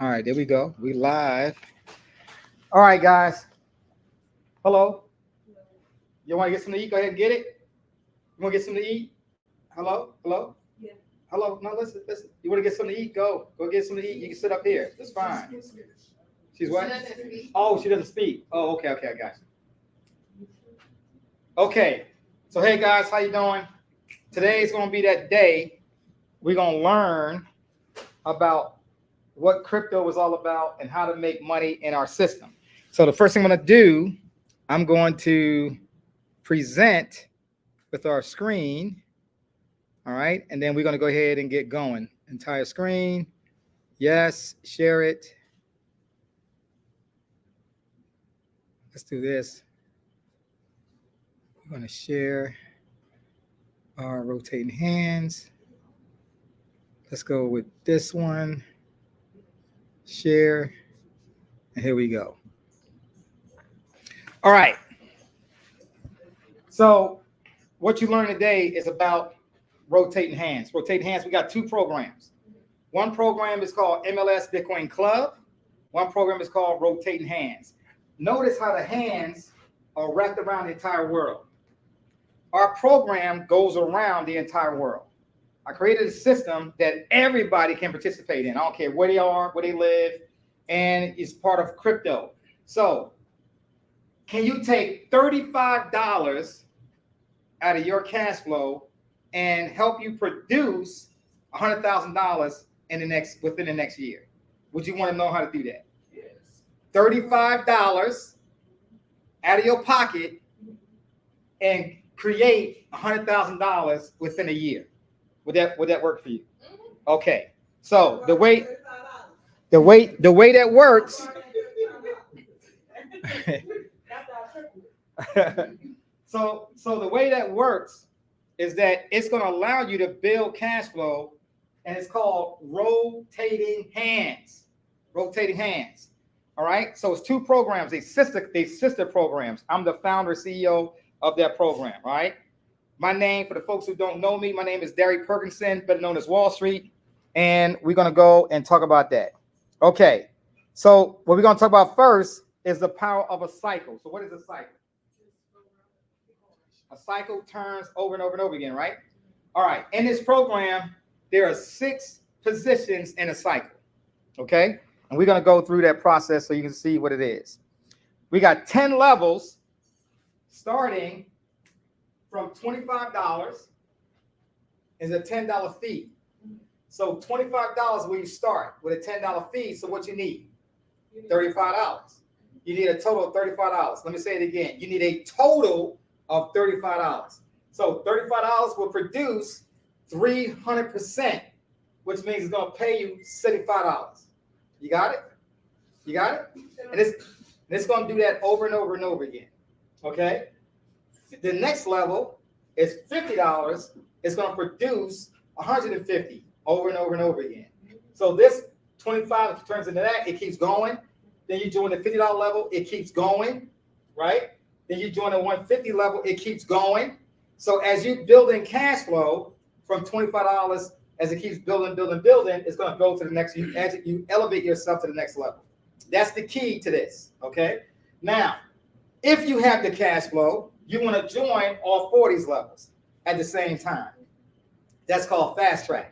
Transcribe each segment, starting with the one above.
All right, there we go. We live. All right, guys. Hello. You want to get something to eat? Go ahead and get it. You want to get something to eat? Hello? Hello? Yeah. Hello? No, listen, listen. You want to get something to eat? Go. Go get something to eat. You can sit up here. That's fine. She's what? Oh, she doesn't speak. Oh, okay, okay, I got you. Okay. So, hey, guys, how you doing? Today is going to be that day we're going to learn about what crypto is all about and how to make money in our system. So the first thing I'm going to do, I'm going to present with our screen. All right. And then we're going to go ahead and get going. Entire screen. Yes. Share it. Let's do this. We're going to share our rotating hands. Let's go with this one. Share. And here we go. All right. So what you learned today is about rotating hands. Rotating hands, we got two programs. One program is called MLS Bitcoin Club. One program is called Rotating Hands. Notice how the hands are wrapped around the entire world. Our program goes around the entire world. I created a system that everybody can participate in. I don't care where they are, where they live, and it's part of crypto. So can you take $35 out of your cash flow and help you produce $100,000 within the next year? Would you want to know how to do that? Yes. $35 out of your pocket and create $100,000 within a year. Would that work for you? Okay. So the way that works. So the way that works is that it's going to allow you to build cash flow, and it's called rotating hands. Rotating hands. All right. So it's two programs. They sister programs. I'm the founder, CEO of that program. All right. My name, for the folks who don't know me, my name is Derek Perkinson, better known as Wall Street, and we're going to go and talk about that. Okay. So what we're going to talk about first is the power of a cycle. So what is a cycle? A cycle turns over and over and over again, right? All right. In this program, there are 6 positions in a cycle. Okay. And we're going to go through that process so you can see what it is. We got 10 levels starting from $25 is a $10 fee. So $25 when you start with a $10 fee. So what you need? $35. You need a total of $35. Let me say it again. You need a total of $35. So $35 will produce 300%, which means it's going to pay you $75. You got it? You got it? And it's going to do that over and over and over again. Okay? The next level is $50. It's going to produce $150 over and over and over again. So this 25 turns into that. It keeps going. Then you join the $50 level. It keeps going, right? Then you join the $150 level. It keeps going. So as you build in cash flow from $25, as it keeps building, it's going to go to the next. As you elevate yourself to the next level. That's the key to this. Okay. Now, if you have the cash flow, you want to join all 4 of these levels at the same time. That's called fast track.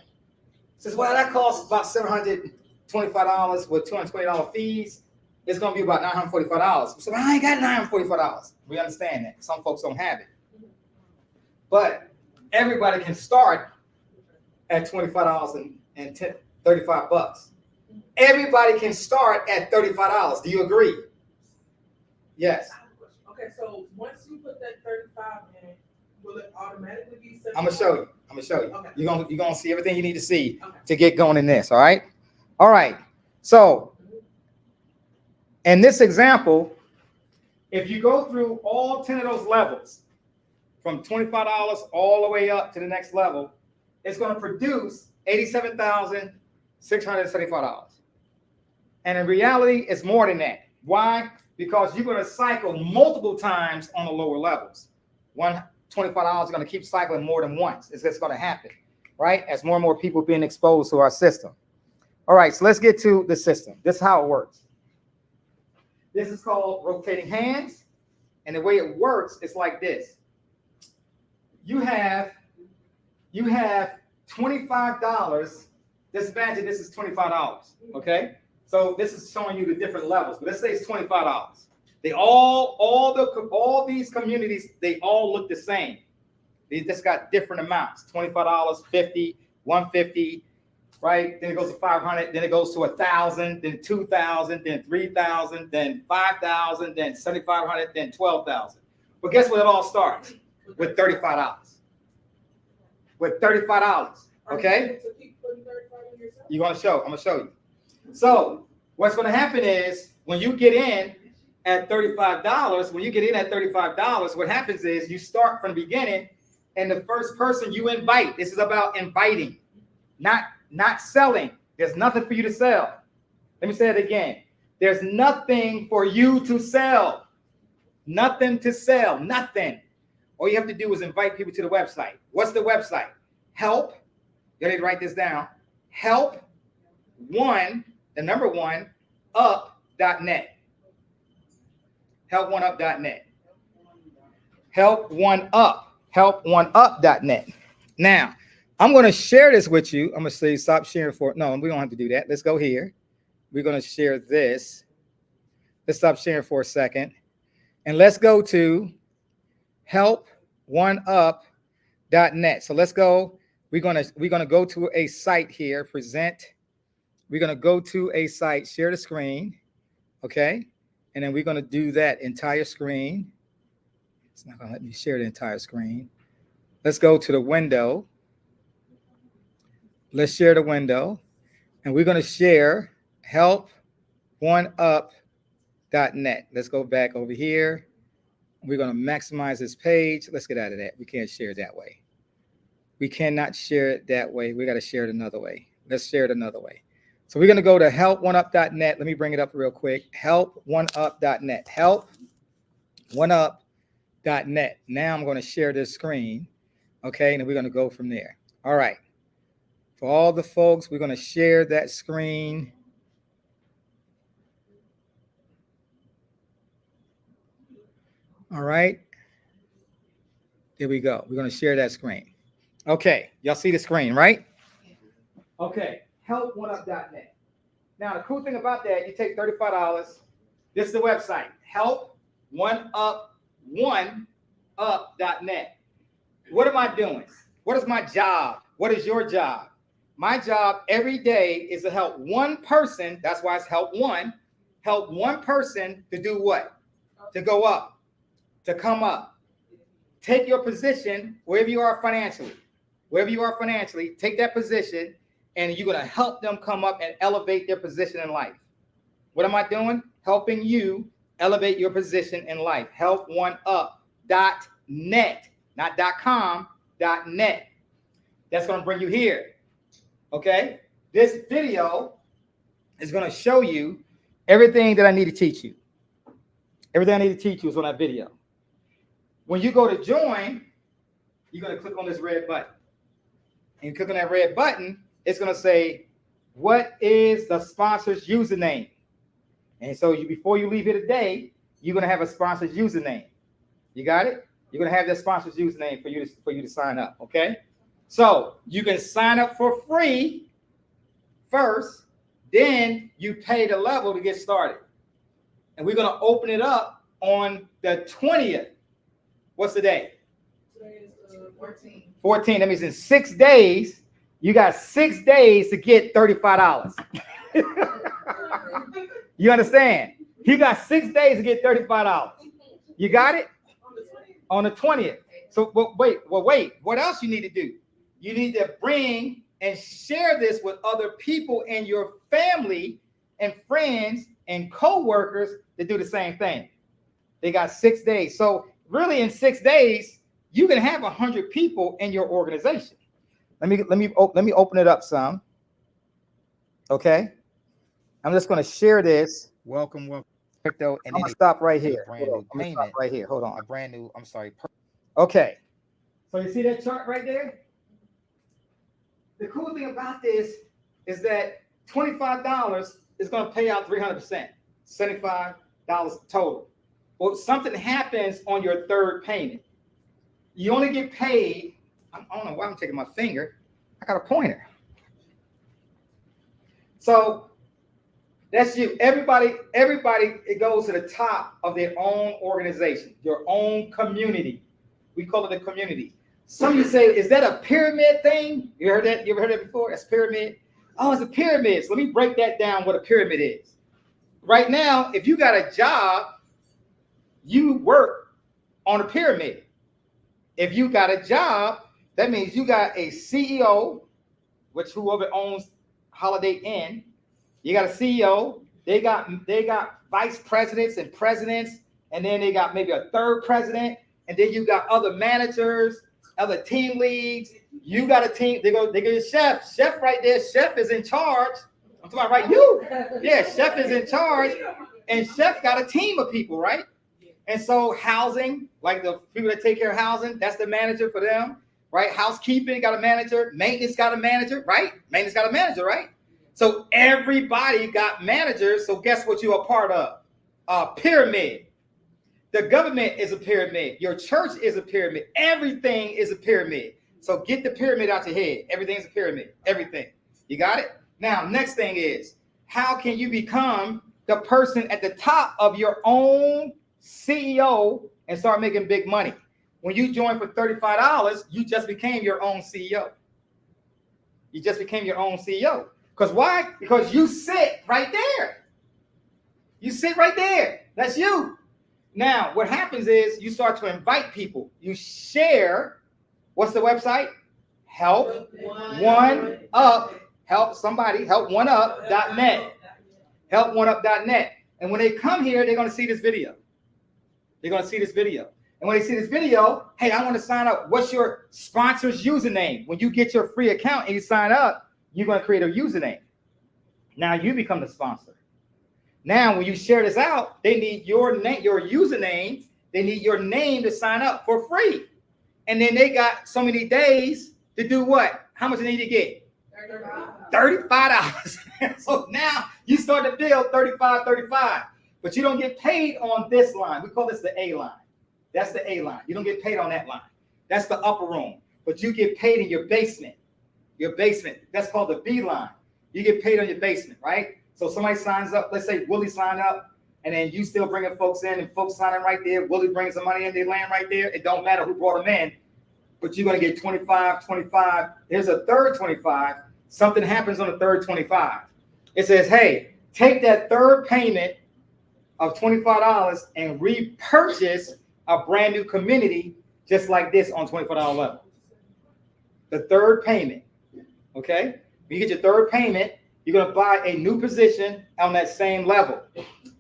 Says, well, that costs about $725 with $220 fees. It's going to be about $945. So I ain't got $945. We understand that. Some folks don't have it. But everybody can start at $25 and $35. Everybody can start at $35. Do you agree? Yes. Okay, so once you put that 35 in, will it automatically be 75? I'm gonna show you. Okay. You're gonna see everything you need to see to get going in this. All right. All right. So in this example, if you go through all 10 of those levels, from $25 all the way up to the next level, it's going to produce $87,675. And in reality, it's more than that. Why? Because you're going to cycle multiple times on the lower levels. $25 is going to keep cycling more than once. It's just going to happen, right? As more and more people being exposed to our system. All right, so let's get to the system. This is how it works. This is called rotating hands. And the way it works is like this. You have $25. Just imagine this is $25. Okay? So this is showing you the different levels, but let's say it's $25. They all these communities, they all look the same. They just got different amounts: $25, $50, $150, right? Then it goes to $500, then it goes to $1,000, then $2,000, then $3,000, then $5,000, then $7,500, then $12,000. But guess what? It all starts with $35. With $35, okay? You're gonna show. I'm gonna show you. So what's gonna happen is when you get in at $35, what happens is you start from the beginning, and the first person you invite. This is about inviting, not selling. There's nothing for you to sell. Let me say it again. There's nothing for you to sell. Nothing to sell. Nothing. All you have to do is invite people to the website. What's the website? Help. You need to write this down. Help up.net. Help1up.net. Help1up.net. Now, I'm going to share this with you. I'm going to say stop sharing for it. No, we don't have to do that. Let's go here. We're going to share this. Let's stop sharing for a second. And let's go to help1up.net. So let's go. We're going to go to a site here, present. We're going to go to a site, share the screen. Okay? And then we're going to do that entire screen. It's not going to let me share the entire screen. Let's go to the window. Let's share the window. And we're going to share help1up.net. Let's go back over here. We're going to maximize this page. Let's get out of that. We can't share it that way. We cannot share it that way. We got to share it another way. Let's share it another way. So we're going to go to help1up.net. Let me bring it up real quick. Help1up.net. Help1up.net. Now I'm going to share this screen. Okay, and then we're going to go from there. All right. For all the folks, we're going to share that screen. All right. There we go. We're going to share that screen. Okay. Y'all see the screen, right? Okay. Help1up.net. Now, the cool thing about that, you take $35. This is the website. Help1up.net. What am I doing? What is my job? What is your job? My job every day is to help one person. That's why it's help one person to do what? To go up, to come up. Take your position wherever you are financially. Take that position, and you're going to help them come up and elevate their position in life. What am I doing? Helping you elevate your position in life. Help1up.net, not .com, .net. That's going to bring you here. Okay? This video is going to show you everything that I need to teach you. Everything I need to teach you is on that video. When you go to join, you're going to click on this red button. And you click on that red button, it's going to say, what is the sponsor's username? And so before you leave here today, you're going to have a sponsor's username. You got it? You're going to have that sponsor's username for you to sign up, okay? So you can sign up for free first, then you pay the level to get started. And we're going to open it up on the 20th. What's the day? Today is 14. 14. That means in 6 days, you got 6 days to get $35. You understand? He got 6 days to get $35. You got it? On the 20th. So wait. What else you need to do? You need to bring and share this with other people in your family and friends and co-workers to do the same thing. They got 6 days. So really in 6 days, you can have 100 people in your organization. Let me open it up some. Okay. I'm just going to share this. Welcome. Crypto, and I'm going to stop right here. Hold on. A brand new, Okay. So you see that chart right there? The cool thing about this is that $25 is going to pay out 300%, $75 total. Well, something happens on your third payment. You only get paid. I don't know why I'm taking my finger. I got a pointer. So that's you. Everybody, it goes to the top of their own organization, your own community. We call it a community. Some of you say, is that a pyramid thing? You heard that? You ever heard that before? That's pyramid. Oh, it's a pyramid. So let me break that down, what a pyramid is. Right now, if you got a job, you work on a pyramid. If you got a job, that means you got a CEO, which whoever owns Holiday Inn, you got a CEO, they got vice presidents and presidents, and then they got maybe a third president, and then you got other managers, other team leads. You got a team, they go to chef. Chef right there, chef is in charge. I'm talking about right you. Yeah, chef is in charge, and chef got a team of people, right? And so housing, like the people that take care of housing, that's the manager for them, right? Housekeeping got a manager, maintenance got a manager, right? Maintenance got a manager, right? So everybody got managers. So guess what you're a part of? A pyramid. The government is a pyramid. Your church is a pyramid. Everything is a pyramid. So get the pyramid out your head. Everything's a pyramid. Everything. You got it? Now, next thing is, how can you become the person at the top of your own CEO and start making big money? When you joined for $35, you just became your own CEO. You just became your own CEO. Because why? Because you sit right there. You sit right there. That's you. Now, what happens is you start to invite people. You share. What's the website? help1up.net. help1up.net. And when they come here, they're going to see this video. They're going to see this video. And when they see this video, hey, I want to sign up. What's your sponsor's username? When you get your free account and you sign up, you're going to create a username. Now you become the sponsor. Now, when you share this out, they need your name, your username. They need your name to sign up for free. And then they got so many days to do what? How much they need to get? $35. So now you start to build 35. But you don't get paid on this line. We call this the A line. That's the A line. You don't get paid on that line. That's the upper room. But you get paid in your basement. Your basement. That's called the B line. You get paid on your basement, right? So somebody signs up. Let's say Willie signed up, and then you still bringing folks in, and folks signing right there. Willie brings the money in. They land right there. It don't matter who brought them in, but you're going to get 25. There's a third 25. Something happens on the third 25. It says, hey, take that third payment of $25 and repurchase a brand new community just like this on $24 level. The third payment, okay? When you get your third payment, you're going to buy a new position on that same level.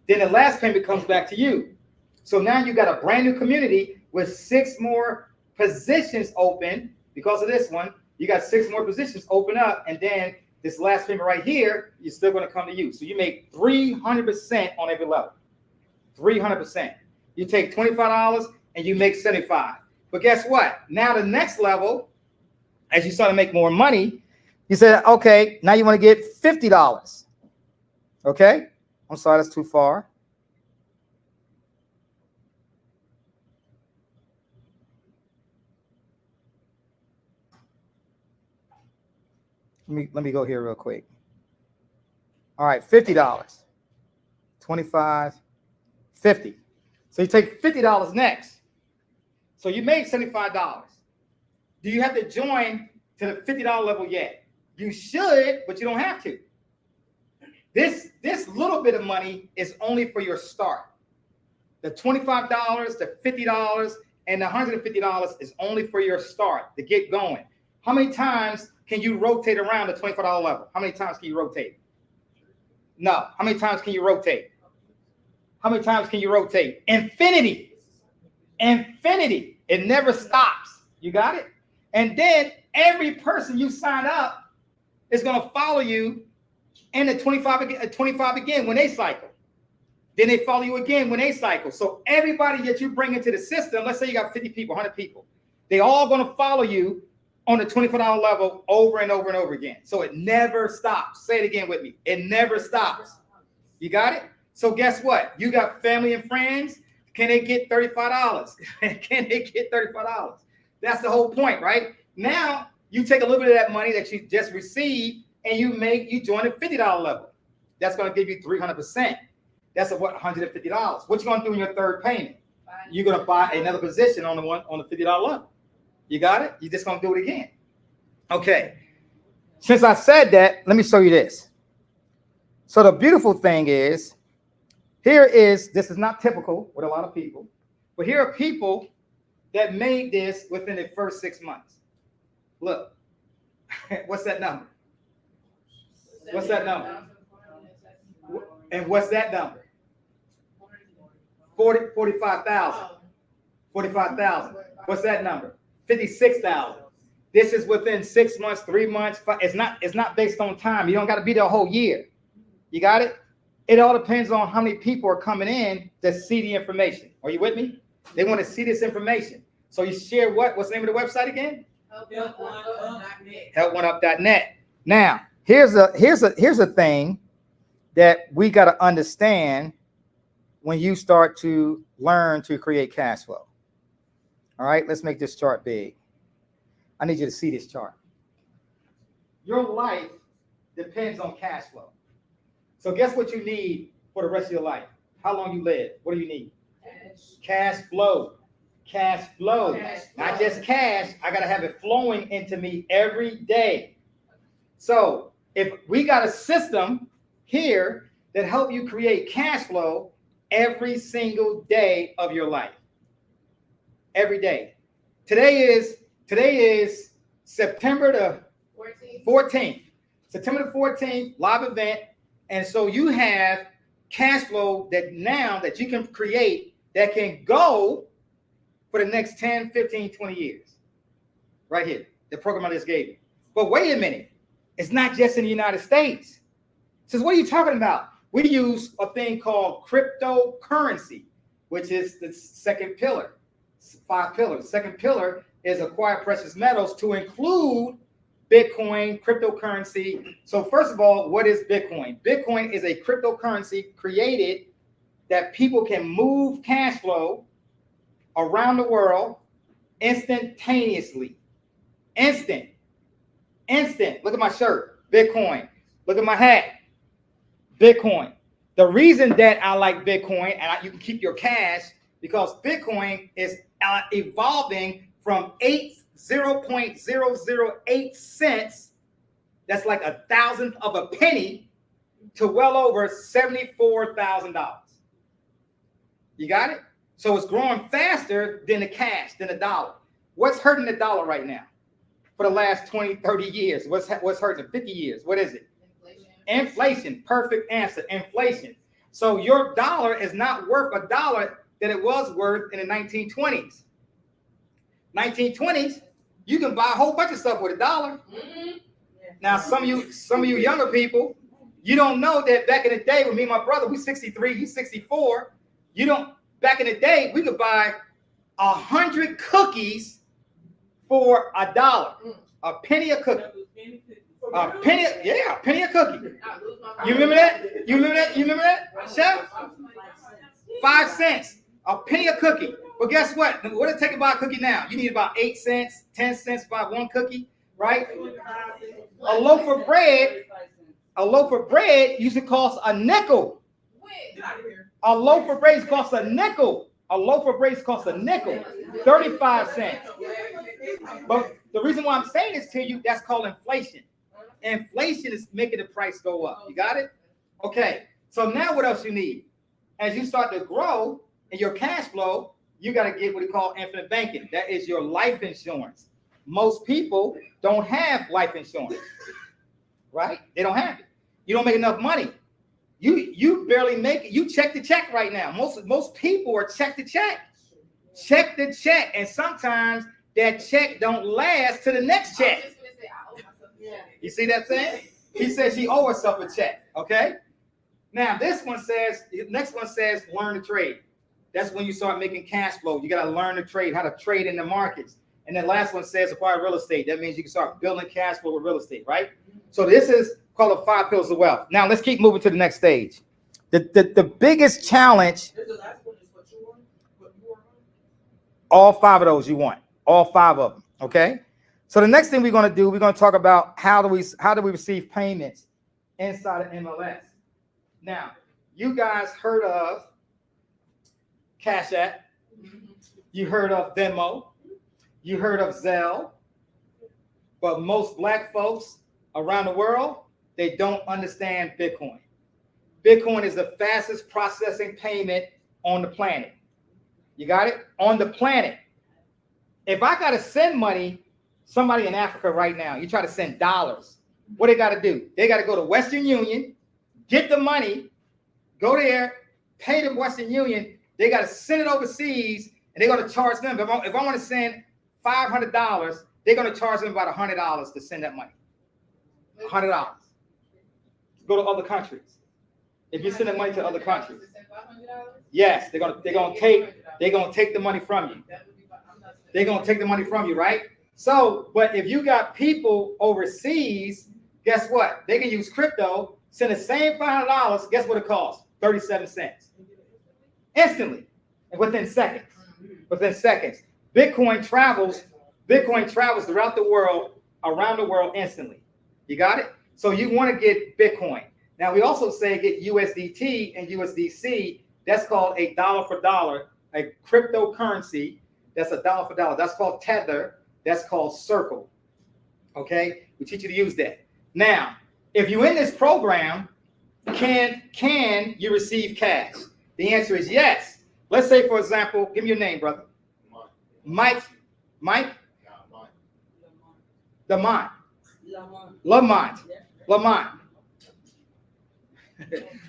Then the last payment comes back to you. So now you got a brand new community with 6 more positions open because of this one. You got 6 more positions open up, and then this last payment right here, you're still going to come to you. So you make 300% on every level. 300%. You take $25 and you make $75. But guess what? Now the next level, as you start to make more money, you said, okay, now you want to get $50. Okay? I'm sorry, that's too far. Let me go here real quick. All right, $50. 25, 50. So you take $50 next. So you made $75. Do you have to join to the $50 level yet? You should, but you don't have to. This little bit of money is only for your start. The $25, the $50, and the $150 is only for your start to get going. How many times can you rotate around the $25 level? How many times can you rotate? No. How many times can you rotate? How many times can you rotate? Infinity. Infinity. It never stops. You got it? And then every person you sign up is going to follow you in the 25 again when they cycle. Then they follow you again when they cycle. So everybody that you bring into the system, let's say you got 50 people, 100 people, they all going to follow you on the $24 level over and over and over again. So it never stops. Say it again with me. It never stops. You got it? So guess what? You got family and friends. Can they get $35? Can they get $35? That's the whole point, right? Now you take a little bit of that money that you just received and you join the $50 level. That's going to give you 300%. That's what, $150. What you going to do in your third payment? You're going to buy another position on the $50 level. You got it? You're just going to do it again. Okay. Since I said that, let me show you this. So the beautiful thing is, this is not typical with a lot of people, but here are people that made this within the first 6 months. Look, what's that number? What's that number? And what's that number? 45,000. 45,000. What's that number? 56,000. This is within 6 months, 3 months. It's not based on time. You don't got to be there a whole year. You got it? It all depends on how many people are coming in to see the information. Are you with me? They want to see this information. So you share what? What's the name of the website again? HelponeUp.net. Now, here's a thing that we got to understand when you start to learn to create cash flow. All right, let's make this chart big. I need you to see this chart. Your life depends on cash flow. So guess what you need for the rest of your life? How long you live? What do you need? Cash flow. Cash flow. Not just cash. I got to have it flowing into me every day. So if we got a system here that help you create cash flow every single day of your life. Every day. Today is September the 14th. September the 14th, live event. And so you have cash flow that you can create that can go for the next 10, 15, 20 years. Right here, the program I just gave you. But wait a minute. It's not just in the United States. It says, what are you talking about? We use a thing called cryptocurrency, which is the second pillar. 5 pillars. Second pillar is acquire precious metals to include Bitcoin, cryptocurrency. So first of all, what is Bitcoin? Bitcoin is a cryptocurrency created that people can move cash flow around the world instantaneously. Instant. Look at my shirt. Bitcoin. Look at my hat. Bitcoin. The reason that I like Bitcoin, and you can keep your cash, because Bitcoin is evolving from 0.008 cents, that's like 1,000th of a penny, to well over $74,000. You got it? So it's growing faster than the cash, than the dollar. What's hurting the dollar right now? For the last 20, 30 years, what's hurting it? 50 years? What is it? Inflation. Perfect answer. Inflation. So your dollar is not worth a dollar that it was worth in the 1920s. 1920s, you can buy a whole bunch of stuff with $1. Mm-hmm. Now, some of you younger people, you don't know that back in the day with me and my brother, we 63, he's 64. Back in the day, we could buy 100 cookies for $1. A penny a cookie. A penny a cookie. You remember that? You remember that, Chef? 5 cents. A penny a cookie. But guess what? What does it take to buy a cookie now? You need about 8 cents, 10 cents to buy one cookie, right? A loaf of bread used to cost a nickel. A loaf of bread costs a nickel. 35 cents. But the reason why I'm saying this to you, that's called inflation. Inflation is making the price go up. You got it? Okay. So now what else you need? As you start to grow in your cash flow, you got to get what we call infinite banking. That is your life insurance. Most people don't have life insurance, right? They don't have it. You don't make enough money. You barely make it. You check the check right now. Most people are check the check. Check the check. And sometimes that check don't last to the next check. You see that thing? He says she owes herself a check. Okay. Now next one says learn to trade. That's when you start making cash flow. You got to learn to trade, how to trade in the markets. And then last one says acquire real estate. That means you can start building cash flow with real estate, right? So this is called the 5 pillars of wealth. Now let's keep moving to the next stage. The biggest challenge, The last one is what you want, what you want. all 5 of those you want, all 5 of them, okay? So the next thing we're going to do, we're going to talk about how do we receive payments inside of MLS. Now, you guys heard of Cash App, you heard of Venmo, you heard of Zelle, but most black folks around the world, they don't understand Bitcoin. Bitcoin is the fastest processing payment on the planet. You got it? On the planet. If I got to send money, somebody in Africa right now, you try to send dollars, what they got to do? They got to go to Western Union, get the money, go there, pay the Western Union. They got to send it overseas, and they're going to charge them. If I want to send $500, they're going to charge them about $100 to send that money. $100. Go to other countries. If you send the money to other countries, yes, they're gonna take the money from you. They're gonna take the money from you, right? So, but if you got people overseas, guess what? They can use crypto, send the same $500. Guess what it costs? 37 cents. Instantly, and within seconds. Within seconds. Bitcoin travels throughout the world, around the world instantly. You got it? So you want to get Bitcoin. Now we also say get USDT and USDC. That's called a dollar for dollar, a cryptocurrency. That's a dollar for dollar. That's called Tether. That's called Circle. Okay, we teach you to use that. Now, if you're in this program, can you receive cash? The answer is yes. Let's say, for example, give me your name, brother. Mike. Lamont.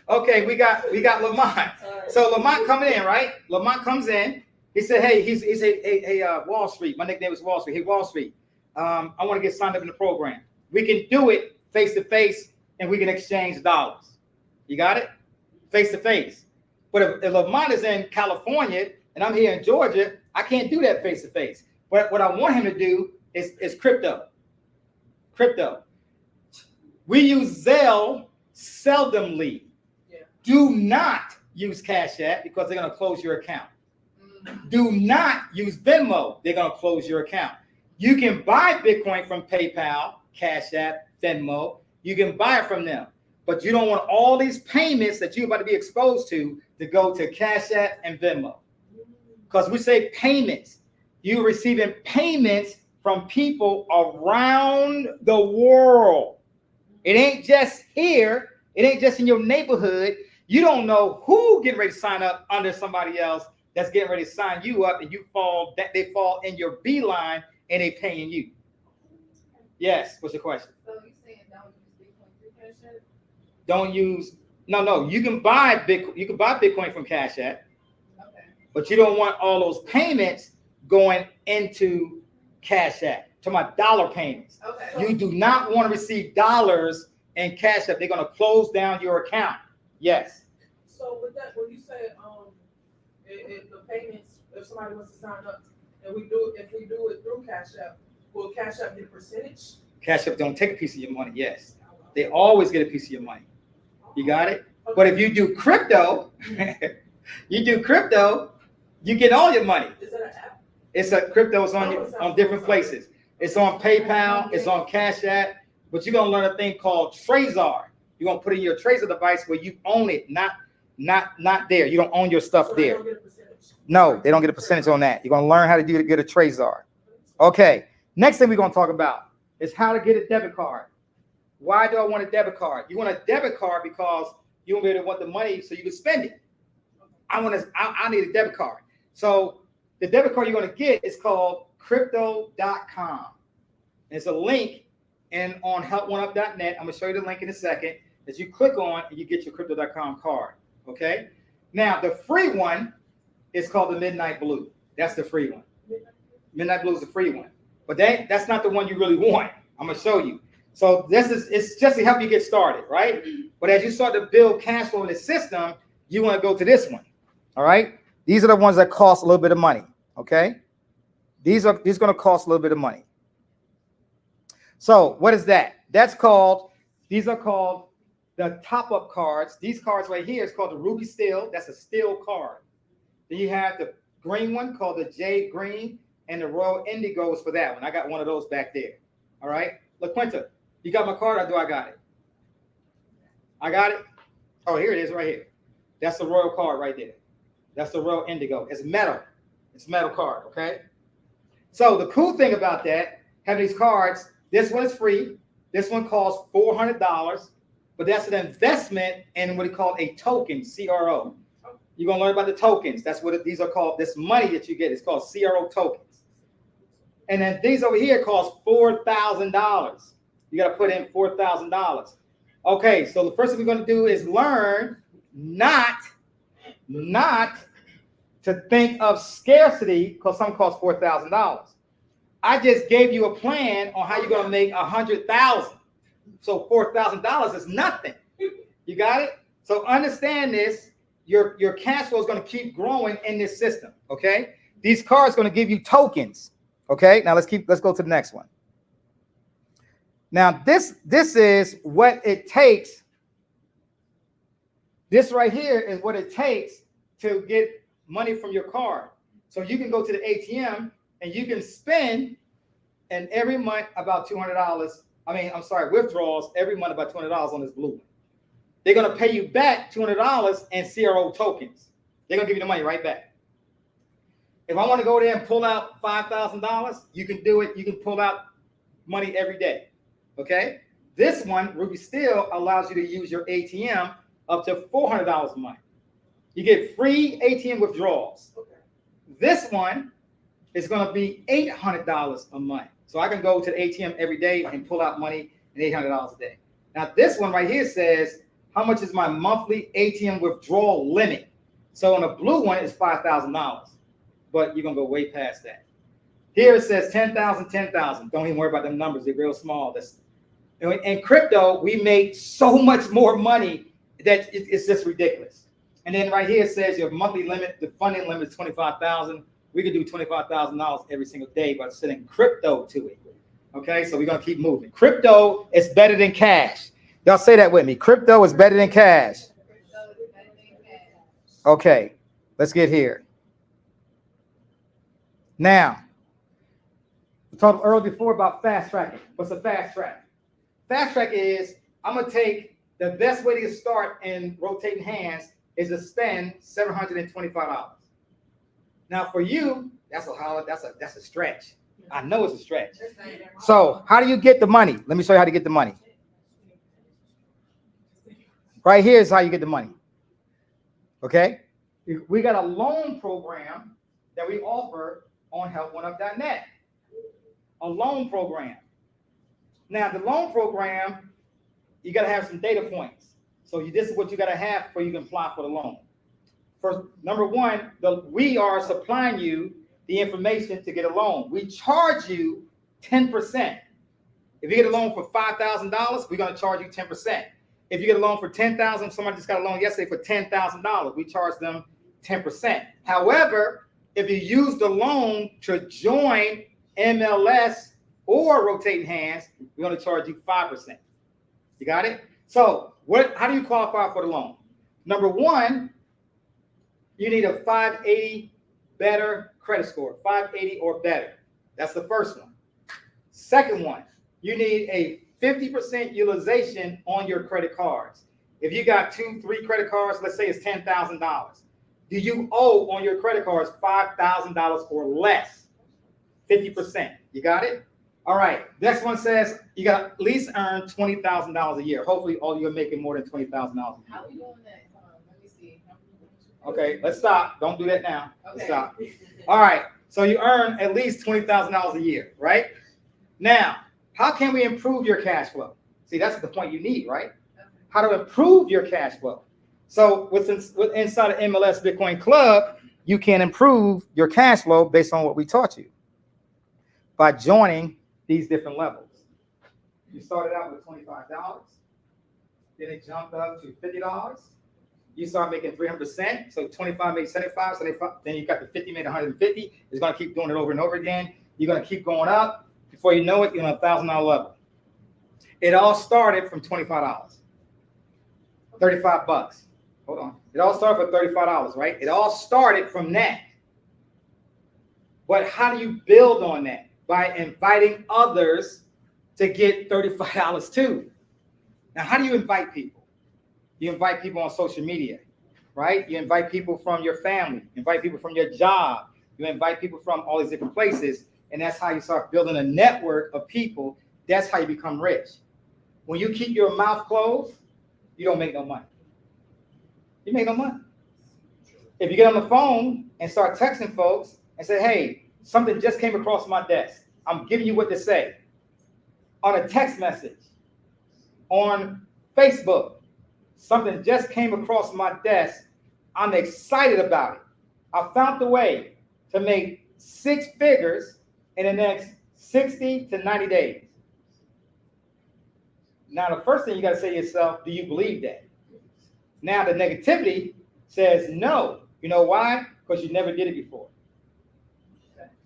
Okay, we got Lamont. So Lamont coming in, right? Lamont comes in. He said, "Hey, he's a Wall Street. My nickname is Wall Street. Hey, Wall Street. I want to get signed up in the program. We can do it face to face, and we can exchange dollars. You got it? Face to face. But if Lamont is in California and I'm here in Georgia, I can't do that face to face. But what I want him to do is crypto. Crypto. We use Zelle seldomly. Yeah. Do not use Cash App because they're going to close your account. Do not use Venmo. They're going to close your account. You can buy Bitcoin from PayPal, Cash App, Venmo. You can buy it from them. But you don't want all these payments that you're about to be exposed to go to Cash App and Venmo. Because we say payments. You're receiving payments from people around the world. It ain't just here. It ain't just in your neighborhood. You don't know who getting ready to sign up under somebody else that's getting ready to sign you up, and they fall in your beeline and they paying you. Yes. What's the question? So you saying don't use Bitcoin through Cash App? Don't use. No. You can buy Bitcoin. You can buy Bitcoin from Cash App, Okay. but you don't want all those payments going into Cash App. To my dollar payments. Okay. You do not want to receive dollars in Cash App. They're going to close down your account. Yes. So with that, when you say if the payments, if somebody wants to sign up, and if we do it through Cash App, will Cash App get a percentage? Cash App don't take a piece of your money. Yes. They always get a piece of your money. You got it? Okay. But if you do crypto, you get all your mony. Is that an app? It's a crypto is on different places. It's on PayPal, it's on Cash App, but you're gonna learn a thing called Trezor. You're gonna put in your Trezor device where you own it, not there. You don't own your stuff So they there. don't get a percentage? No, they don't get a percentage on that. You're gonna learn how to get a Trezor. Okay. Next thing we're gonna talk about is how to get a debit card. Why do I want a debit card? You want a debit card because you want to want the money so you can spend it. I need a debit card. So the debit card you're gonna get is called crypto.com. It's a link and on help1up.net. I'm gonna show you the link in a second that you click on and you get your crypto.com card. Okay. Now the free one is called the Midnight Blue. That's the free one. Midnight Blue is the free one, but that's not the one you really want. I'm gonna show you. So it's just to help you get started, right? But as you start to build cash flow in the system, you want to go to this one. All right. These are the ones that cost a little bit of money. Okay. These are going to cost a little bit of money. So what is that? These are called the top-up cards. These cards right here is called the Ruby Steel. That's a steel card. Then you have the green one called the Jade Green, and the Royal Indigo is for that one. I got one of those back there. All right. LaQuinta, you got my card or do I got it? I got it. Oh, here it is right here. That's the Royal card right there. That's the Royal Indigo. It's metal. It's a metal card, okay? So the cool thing about that, having these cards, this one is free. This one costs $400, but that's an investment in what we call a token, CRO. You're going to learn about the tokens. That's what these are called. This money that you get is called CRO tokens. And then these over here cost $4,000. You got to put in $4,000. Okay, so the first thing we're going to do is learn not to think of scarcity because some cost $4,000. I just gave you a plan on how you're going to make $100,000. So $4,000 is nothing. You got it? So understand this. Your cash flow is going to keep growing in this system. Okay. These cards are going to give you tokens. Okay. Now let's go to the next one. Now this is what it takes. This right here is what it takes to get money from your card. So you can go to the ATM and you can spend and every month about $200. Withdrawals every month about $200 on this blue one. They're going to pay you back $200 in CRO tokens. They're going to give you the money right back. If I want to go there and pull out $5,000, you can do it. You can pull out money every day. Okay. This one, Ruby Steel, allows you to use your ATM up to $400 a month. You get free ATM withdrawals. Okay. This one is going to be $800 a month. So I can go to the ATM every day and pull out money and $800 a day. Now this one right here says, how much is my monthly ATM withdrawal limit? So on the blue one, it's $5,000, but you're going to go way past that. Here it says 10,000, 10,000. Don't even worry about them numbers. They're real small. In crypto, we make so much more money that it's just ridiculous. And then right here it says your monthly limit, the funding limit is $25,000. We could do $25,000 every single day by sending crypto to it. Okay, so we're going to keep moving. Crypto is better than cash. Y'all say that with me. Crypto is better than cash. Okay, let's get here. Now, we talked earlier before about fast tracking. What's a fast track? Fast track is, I'm going to take the best way to start in rotating hands is to spend $725. Now for you, that's a stretch. I know it's a stretch. So how do you get the money? Let me show you how to get the money. Right here is how you get the money. Okay? We got a loan program that we offer on helponeUp.net. A loan program. Now the loan program, you got to have some data points. So this is what you got to have before you can apply for the loan. First, number one, we are supplying you the information to get a loan. We charge you 10%. If you get a loan for $5,000, we're going to charge you 10%. If you get a loan for $10,000, somebody just got a loan yesterday for $10,000, we charge them 10%. However, if you use the loan to join MLS or rotating hands, we're going to charge you 5%. You got it? So how do you qualify for the loan? Number one, you need a 580 better credit score, 580 or better. That's the first one. Second one, you need a 50% utilization on your credit cards. If you got 2-3 credit cards, let's say it's $10,000. Do you owe on your credit cards $5,000 or less? 50%. You got it? All right. Next one says you got to at least earn $20,000 a year. Hopefully, all you're making more than $20,000 a year. How are we doing that? Let me see. Okay, let's stop. Don't do that now. Okay. Let's stop. All right. So you earn at least $20,000 a year, right? Now, how can we improve your cash flow? See, that's the point you need, right? Okay. How to improve your cash flow. So inside of MLS Bitcoin Club, you can improve your cash flow based on what we taught you by joining these different levels. You started out with $25, then it jumped up to $50, you start making 300%. So 25 made 75, 75. Then you got the 50 made 150. It's going to keep doing it over and over again. You're going to keep going up. Before you know it, you're on a $1,000 level. It all started from $25, 35 bucks. Hold on. It all started for $35, right? It all started from that. But how do you build on that? By inviting others to get $35 too. Now, how do you invite people? You invite people on social media, right? You invite people from your family, you invite people from your job, you invite people from all these different places, and that's how you start building a network of people. That's how you become rich. When you keep your mouth closed, you don't make no money. You make no money. If you get on the phone and start texting folks and say, hey, something just came across my desk, I'm giving you what to say, on a text message, on Facebook, something just came across my desk, I'm excited about it. I found the way to make 6 figures in the next 60 to 90 days. Now, the first thing you got to say to yourself, do you believe that? Now, the negativity says no. You know why? Because you never did it before.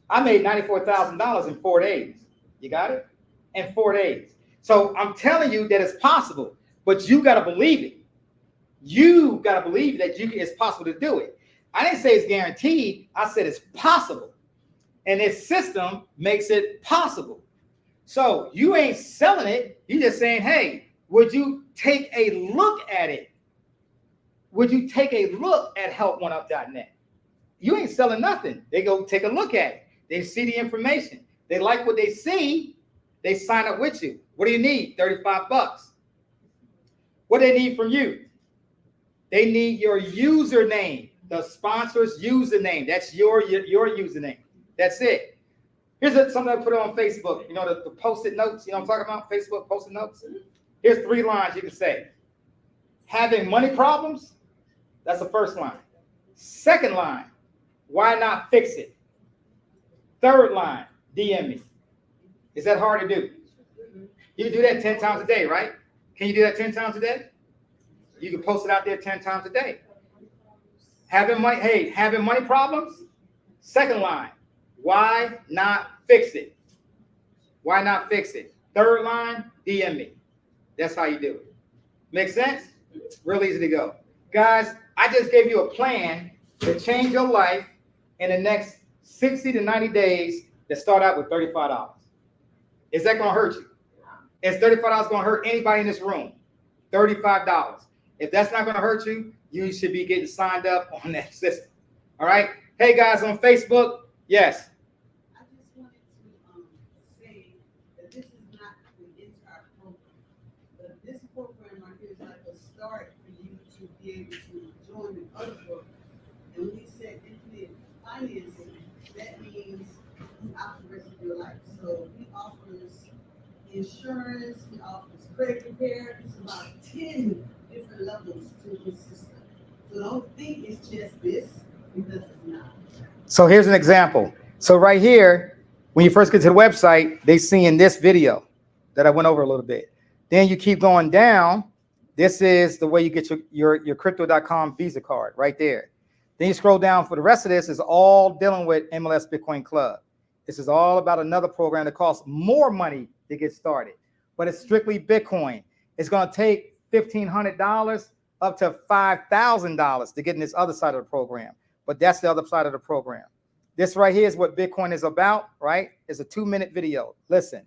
I made $94,000 in 4 days. You got it? In 4 days. So I'm telling you that it's possible, but you got to believe it. You got to believe that it's possible to do it. I didn't say it's guaranteed. I said it's possible. And this system makes it possible. So you ain't selling it. You're just saying, hey, would you take a look at it? Would you take a look at help1up.net? You ain't selling nothing. They go take a look at it. They see the information. They like what they see. They sign up with you. What do you need? 35 bucks. What do they need from you? They need your username, the sponsor's username. That's your username. That's it. Here's something I put on Facebook. You know, the post-it notes. You know what I'm talking about? Facebook post-it notes. Here's 3 lines you can say. Having money problems? That's the first line. Second line, why not fix it? Third line, DM me. Is that hard to do? You can do that 10 times a day, right? Can you do that 10 times a day? You can post it out there 10 times a day. Having money problems? Second line, why not fix it? Why not fix it? Third line, DM me. That's how you do it. Make sense? Real easy to go. Guys, I just gave you a plan to change your life in the next 60 to 90 days that start out with $35. Is that going to hurt you? Is $35 going to hurt anybody in this room? $35. If that's not going to hurt you, you should be getting signed up on that system. All right? Hey, guys, on Facebook, yes. I just wanted to say that this is not the entire program, but this program right here is like a start for you to be able to join the other program. And when we said infinite financing, that means out the rest of your life. So he offers insurance, he offers credit repair. It's about 10 different levels to his system. So don't think it's just this, because it's not. So here's an example. So right here, when you first get to the website, they see in this video that I went over a little bit. Then you keep going down. This is the way you get your crypto.com Visa card right there. Then you scroll down. For the rest of this is all dealing with MLS Bitcoin Club. This is all about another program that costs more money to get started, but it's strictly Bitcoin. It's going to take $1,500 up to $5,000 to get in this other side of the program. But that's the other side of the program. This right here is what Bitcoin is about, right? It's a 2-minute video. Listen.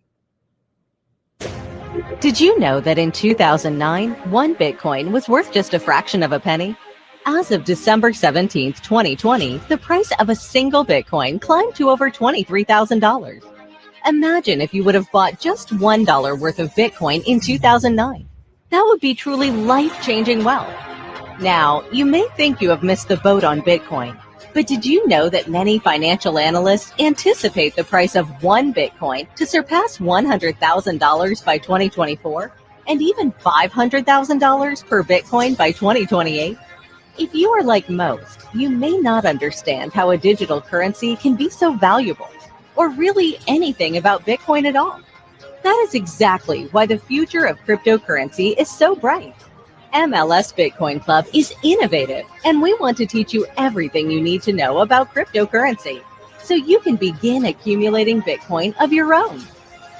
Did you know that in 2009, 1 Bitcoin was worth just a fraction of a penny? As of December 17th, 2020, the price of a single Bitcoin climbed to over $23,000. Imagine if you would have bought just $1 worth of Bitcoin in 2009. That would be truly life-changing wealth. Now, you may think you have missed the boat on Bitcoin, but did you know that many financial analysts anticipate the price of 1 Bitcoin to surpass $100,000 by 2024 and even $500,000 per Bitcoin by 2028? If you are like most, you may not understand how a digital currency can be so valuable, or really anything about Bitcoin at all. That is exactly why the future of cryptocurrency is so bright. MLS Bitcoin Club is innovative, and we want to teach you everything you need to know about cryptocurrency so you can begin accumulating Bitcoin of your own.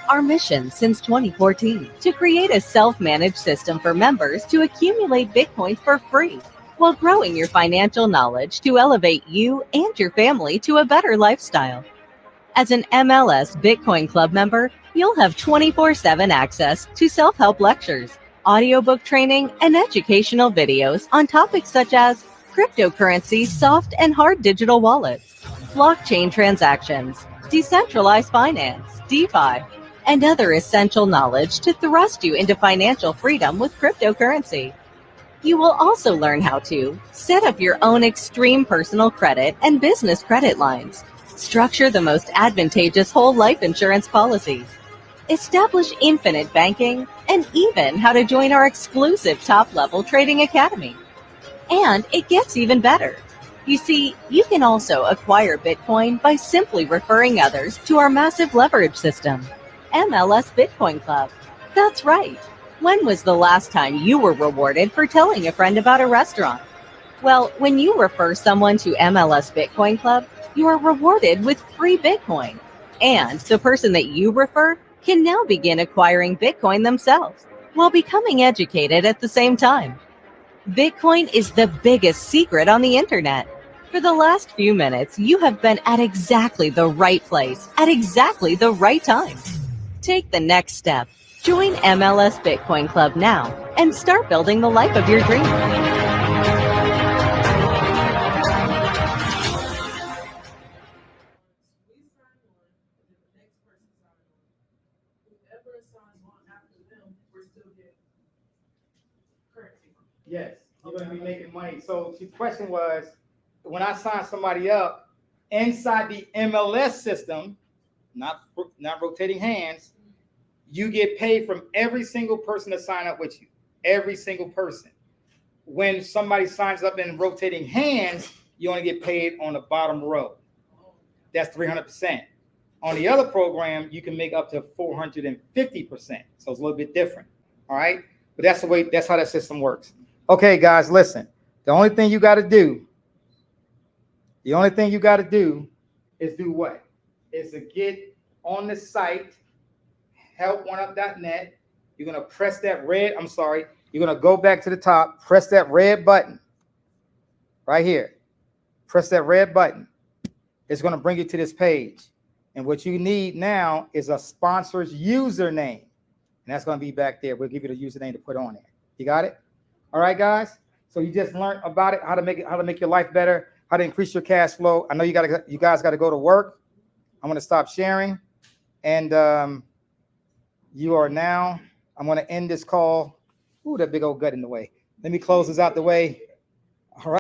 Our mission since 2014 to create a self-managed system for members to accumulate Bitcoin for free while growing your financial knowledge to elevate you and your family to a better lifestyle. As an MLS Bitcoin Club member, you'll have 24/7 access to self-help lectures, audiobook training, and educational videos on topics such as cryptocurrency, soft and hard digital wallets, blockchain transactions, decentralized finance, DeFi, and other essential knowledge to thrust you into financial freedom with cryptocurrency. You will also learn how to set up your own extreme personal credit and business credit lines, structure the most advantageous whole life insurance policies, establish infinite banking, and even how to join our exclusive top-level trading academy. And it gets even better. You see, you can also acquire Bitcoin by simply referring others to our massive leverage system, MLS Bitcoin Club. That's right. When was the last time you were rewarded for telling a friend about a restaurant? Well, when you refer someone to MLS Bitcoin Club, you are rewarded with free Bitcoin. And the person that you refer can now begin acquiring Bitcoin themselves while becoming educated at the same time. Bitcoin is the biggest secret on the internet. For the last few minutes, you have been at exactly the right place at exactly the right time. Take the next step. Join MLS Bitcoin Club now and start building the life of your dreams. We sign one, and then the next person signs one. Whoever signs one after them, we're still getting currency from it. Yes, you're gonna be making money. So the question was, when I sign somebody up inside the MLS system, not rotating hands, you get paid from every single person that sign up with you. Every single person. When somebody signs up in rotating hands, you only get paid on the bottom row. That's 300%. On the other program, you can make up to 450%. So it's a little bit different. All right. But that's the way, that's how that system works. Okay, guys, listen. The only thing you got to do is do what? Is to get on the site, help1up.net. You're going to press that you're going to go back to the top, press that red button right here. Press that red button. It's going to bring you to this page. And what you need now is a sponsor's username. And that's going to be back there. We'll give you the username to put on there. You got it? All right, guys. So you just learned about it, how to make your life better, how to increase your cash flow. I know you guys got to go to work. I'm going to stop sharing. And I'm going to end this call. Ooh, that big old gut in the way. Let me close this out the way.